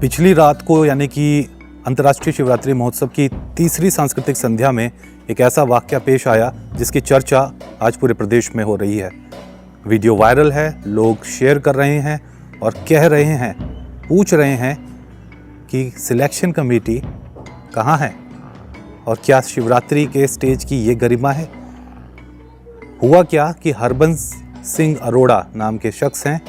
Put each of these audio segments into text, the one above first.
पिछली रात को यानी कि अंतर्राष्ट्रीय शिवरात्रि महोत्सव की तीसरी सांस्कृतिक संध्या में एक ऐसा वाकया पेश आया जिसकी चर्चा आज पूरे प्रदेश में हो रही है। वीडियो वायरल है, लोग शेयर कर रहे हैं और कह रहे हैं, पूछ रहे हैं कि सिलेक्शन कमेटी कहाँ है और क्या शिवरात्रि के स्टेज की ये गरिमा है। हुआ क्या कि हरबंस सिंह अरोड़ा नाम के शख्स हैं,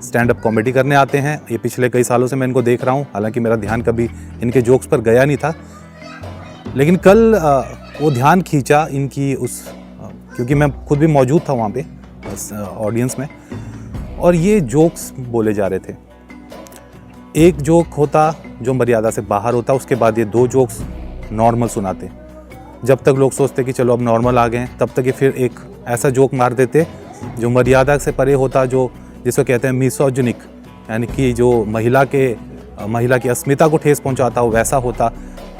स्टैंड अप कॉमेडी करने आते हैं। ये पिछले कई सालों से मैं इनको देख रहा हूँ, हालांकि मेरा ध्यान कभी इनके जोक्स पर गया नहीं था, लेकिन कल वो ध्यान खींचा इनकी क्योंकि मैं खुद भी मौजूद था वहाँ पे ऑडियंस में, और ये जोक्स बोले जा रहे थे। एक जोक होता जो मर्यादा से बाहर होता, उसके बाद ये दो जोक्स नॉर्मल सुनाते। जब तक लोग सोचते कि चलो अब नॉर्मल आ गए हैं, तब तक ये फिर एक ऐसा जोक मार देते जो मर्यादा से परे होता, जो जिसको कहते हैं मिसोजिनिक, यानी कि जो महिला की अस्मिता को ठेस पहुंचाता हो वैसा होता,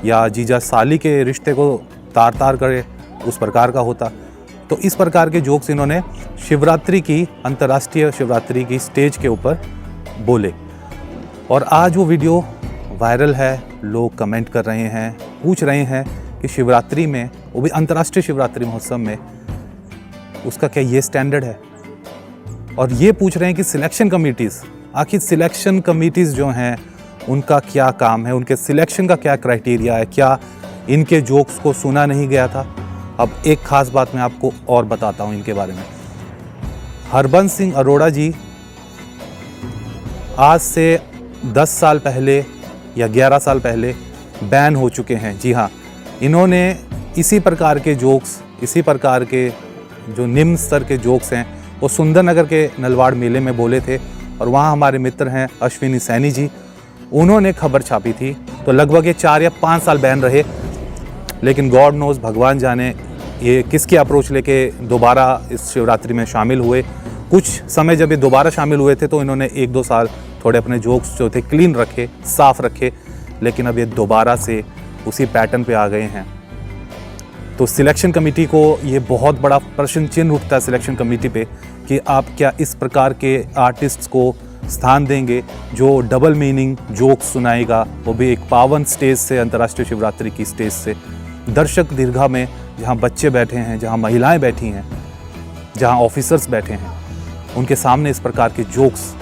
या जीजा साली के रिश्ते को तार तार करे उस प्रकार का होता। तो इस प्रकार के जोक्स इन्होंने शिवरात्रि की, अंतर्राष्ट्रीय शिवरात्रि की स्टेज के ऊपर बोले, और आज वो वीडियो वायरल है। लोग कमेंट कर रहे हैं, पूछ रहे हैं कि शिवरात्रि में, वो भी अंतर्राष्ट्रीय शिवरात्रि महोत्सव में, उसका क्या ये स्टैंडर्ड है। और ये पूछ रहे हैं कि सिलेक्शन कमिटीज़, आखिर सिलेक्शन कमिटीज़ जो हैं उनका क्या काम है, उनके सिलेक्शन का क्या क्राइटेरिया है, क्या इनके जोक्स को सुना नहीं गया था। अब एक ख़ास बात मैं आपको और बताता हूँ इनके बारे में। हरबंस सिंह अरोड़ा जी आज से 10 साल पहले या 11 साल पहले बैन हो चुके हैं। जी हाँ, इन्होंने इसी प्रकार के जोक्स, इसी प्रकार के जो निम्न स्तर के जोक्स हैं, वो सुंदरनगर के नलवाड़ मेले में बोले थे, और वहाँ हमारे मित्र हैं अश्विनी सैनी जी, उन्होंने खबर छापी थी। तो लगभग ये 4 या 5 साल बैन रहे, लेकिन गॉड नोज, भगवान जाने ये किसकी अप्रोच लेके दोबारा इस शिवरात्रि में शामिल हुए। कुछ समय जब ये दोबारा शामिल हुए थे तो इन्होंने 1-2 साल थोड़े अपने जोक्स जो थे क्लीन रखे, साफ रखे, लेकिन अब ये दोबारा से उसी पैटर्न पे आ गए हैं। तो सिलेक्शन कमेटी को ये बहुत बड़ा प्रश्न चिन्ह उठता है सिलेक्शन कमेटी पे कि आप क्या इस प्रकार के आर्टिस्ट्स को स्थान देंगे जो डबल मीनिंग जोक सुनाएगा, वो भी एक पावन स्टेज से, अंतर्राष्ट्रीय शिवरात्रि की स्टेज से, दर्शक दीर्घा में, जहाँ बच्चे बैठे हैं, जहाँ महिलाएं बैठी हैं, जहाँ ऑफिसर्स बैठे हैं, उनके सामने इस प्रकार के जोक्स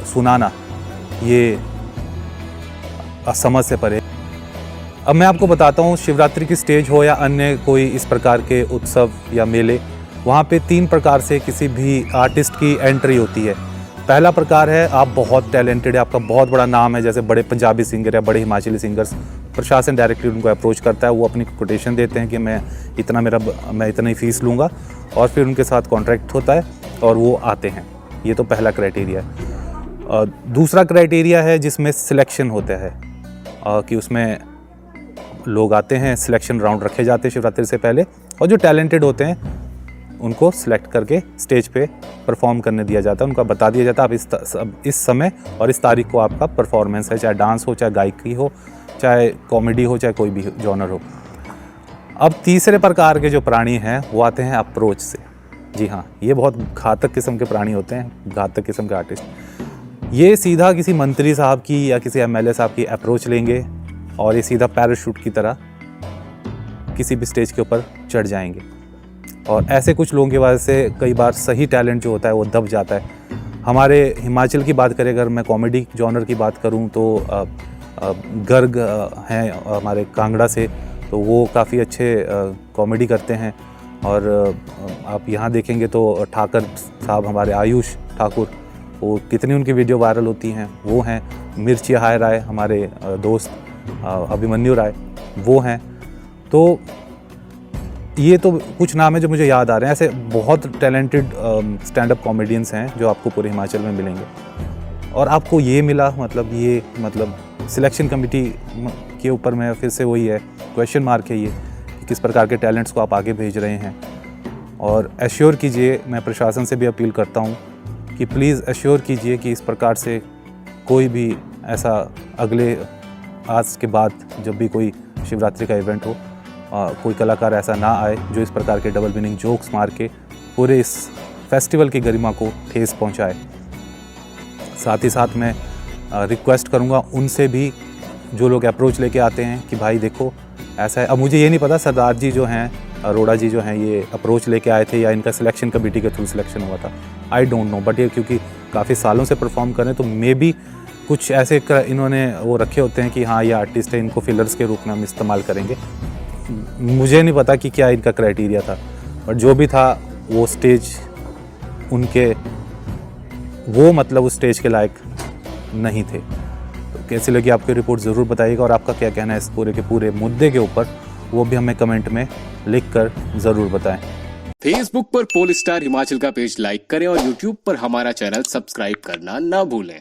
सुनाना ये असमझ से परे। अब मैं आपको बताता हूँ, शिवरात्रि की स्टेज हो या अन्य कोई इस प्रकार के उत्सव या मेले, वहाँ पे 3 प्रकार से किसी भी आर्टिस्ट की एंट्री होती है। पहला प्रकार है, आप बहुत टैलेंटेड है, आपका बहुत बड़ा नाम है, जैसे बड़े पंजाबी सिंगर या बड़े हिमाचली सिंगर्स, प्रशासन डायरेक्टली उनको अप्रोच करता है, वो अपनी कोटेशन देते हैं कि मैं इतना ही फीस लूँगा, और फिर उनके साथ कॉन्ट्रैक्ट होता है और वो आते हैं। ये तो पहला क्राइटेरिया है। दूसरा क्राइटेरिया है जिसमें सिलेक्शन होता है, कि उसमें लोग आते हैं, सिलेक्शन राउंड रखे जाते हैं शिवरात्रि से पहले, और जो टैलेंटेड होते हैं उनको सिलेक्ट करके स्टेज पे परफॉर्म करने दिया जाता है। उनका बता दिया जाता है आप इस समय और इस तारीख को आपका परफॉर्मेंस है, चाहे डांस हो, चाहे गायकी हो, चाहे कॉमेडी हो, चाहे कोई भी जॉनर हो। अब तीसरे प्रकार के जो प्राणी हैं वो आते हैं अप्रोच से। जी हाँ, ये बहुत घातक किस्म के प्राणी होते हैं, घातक किस्म के आर्टिस्ट। ये सीधा किसी मंत्री साहब की या किसी MLA साहब की अप्रोच लेंगे और ये सीधा पैराशूट की तरह किसी भी स्टेज के ऊपर चढ़ जाएंगे, और ऐसे कुछ लोगों की वजह से कई बार सही टैलेंट जो होता है वो दब जाता है। हमारे हिमाचल की बात करें, अगर मैं कॉमेडी जॉनर की बात करूं तो गर्ग हैं हमारे कांगड़ा से, तो वो काफ़ी अच्छे कॉमेडी करते हैं। और आप यहाँ देखेंगे तो ठाकर साहब, हमारे आयुष ठाकुर, वो कितनी उनकी वीडियो वायरल होती हैं, वो हैं। मिर्ची हाय राय, हमारे दोस्त अभिमन्यु राय, वो हैं। तो ये तो कुछ नाम है जो मुझे याद आ रहे हैं। ऐसे बहुत टैलेंटेड स्टैंड अप कॉमेडियंस हैं जो आपको पूरे हिमाचल में मिलेंगे, और आपको ये मिला, मतलब सिलेक्शन कमेटी के ऊपर में फिर से वही है, क्वेश्चन मार्क है ये कि किस प्रकार के टैलेंट्स को आप आगे भेज रहे हैं। और एश्योर कीजिए, मैं प्रशासन से भी अपील करता हूँ कि प्लीज़ एश्योर कीजिए कि इस प्रकार से कोई भी ऐसा अगले, आज के बाद जब भी कोई शिवरात्रि का इवेंट हो, कोई कलाकार ऐसा ना आए जो इस प्रकार के डबल मीनिंग जोक्स मार के पूरे इस फेस्टिवल की गरिमा को ठेस पहुंचाए। साथ ही साथ मैं रिक्वेस्ट करूँगा उनसे भी, जो लोग अप्रोच लेके आते हैं कि भाई देखो ऐसा है। अब मुझे ये नहीं पता सरदार जी जो हैं, अरोड़ा जी जो हैं, ये अप्रोच लेके आए थे या इनका सिलेक्शन कमेटी के थ्रू सिलेक्शन हुआ था, आई डोंट नो। बट ये क्योंकि काफ़ी सालों से परफॉर्म कर रहे हैं तो मे बी कुछ ऐसे इन्होंने वो रखे होते हैं कि हाँ ये आर्टिस्ट है, इनको फिलर्स के रूप में हम इस्तेमाल करेंगे। मुझे नहीं पता कि क्या इनका क्राइटेरिया था, बट जो भी था वो स्टेज उनके, वो मतलब उस स्टेज के लायक नहीं थे। तो कैसी लगी आपकी रिपोर्ट ज़रूर बताइएगा, और आपका क्या कहना है इस पूरे के पूरे मुद्दे के ऊपर, वो भी हमें कमेंट में लिख कर ज़रूर बताएं। फेसबुक पर पोल स्टार हिमाचल का पेज लाइक करें और यूट्यूब पर हमारा चैनल सब्सक्राइब करना ना भूलें।